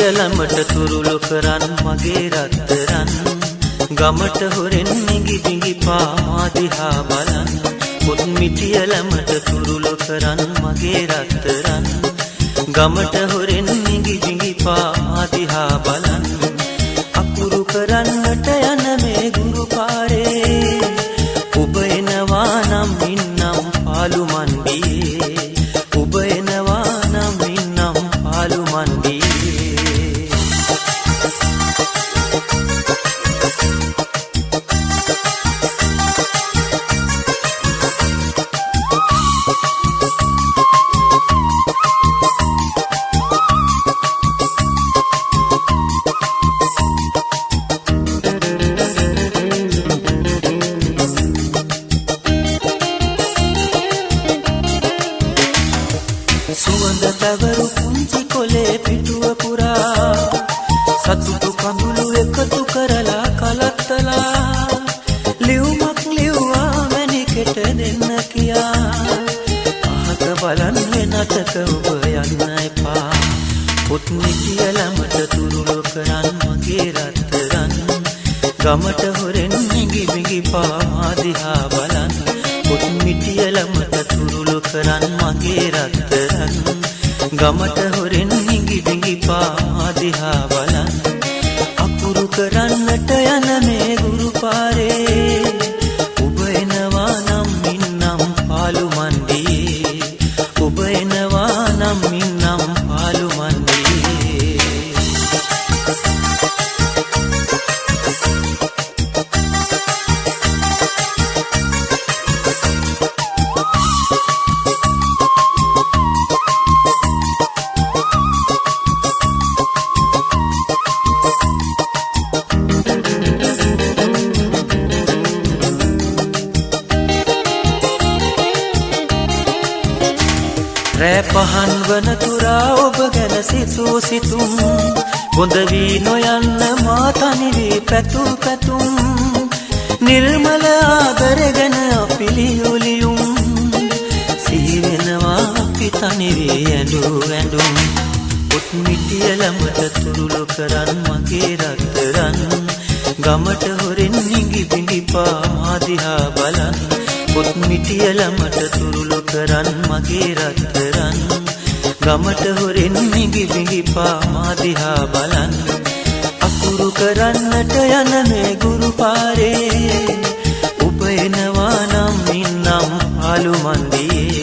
ළමට තුරුළු කරන් මගේ රත්තරන් ගමට හොරෙන් නිගි බිඟි පා දිහා බලන් පොත් මිටිය ළමට තුරුළු කරන් මගේ රත්තරන් ගමට හොරෙන් නිගි බිඟි පා දිහා බලන් අකුරු කරන්නට යන මේ ගුරු පාරේ ඔබ එනවා නම් ඉන්නම් පාලු මන්දියේ ඔබ එනවා නම් ඉන්නම් පාලු මන්දියේ සුවඳ පැවරු පුංචි කොලේ පිටුව පුරා සතුටු කඳුළු එකතු කරලා කලත්තලා ලියුමක් ලිව්වා මැණිකෙට දෙන්න කියා අහක බලන් වෙනතක ඔබ යන්න එපා පොත් මිටිය ළමට තුරුළු කරන් මගේ රත්තරන් ගමට හොරෙන් නිගි බිඟි පා දිහා බලන් පොත් මිටිය ළමට තුරුළු කරන් මගේ රත්තරන් ගමට හොරෙන් නිගි බිඟි පා දිහා බලන් අකුරු කරන්නට යන මේ ගුරු පාරේ ඔබ එනවා නම් ඉන්නම් පාලු මන්දියේ ඔබ එනවා නම් ඉන්නම් පාලු මන්දියේ රෑ පහන් වන තුරා ඔබ ගැන සිතූ සිතුම් බොඳ වී නොයන්න මා තනි වී පැතුම් පැතුම් නිර්මල ආදර ගැන අපි ලියූ ලියුම් සිහි වෙනවා අපි තනි වී ඇඬූ ඇඬුම් පොත් මිටිය ළමට තුරුළු කරන් මගේ රත්තරන් ගමට හොරෙන් නිගි බිඟි පා දිහා බලන් පොත් මිටිය ළමට තුරුළු කරන් මගේ රත්තරන් ගමට හොරෙන් නිගි බිඟි පා දිහා බලන් අකුරු කරන්නට යන මේ ගුරු පාරේ ඔබ එනවා නම් ඉන්නම් පාලු මන්දියේ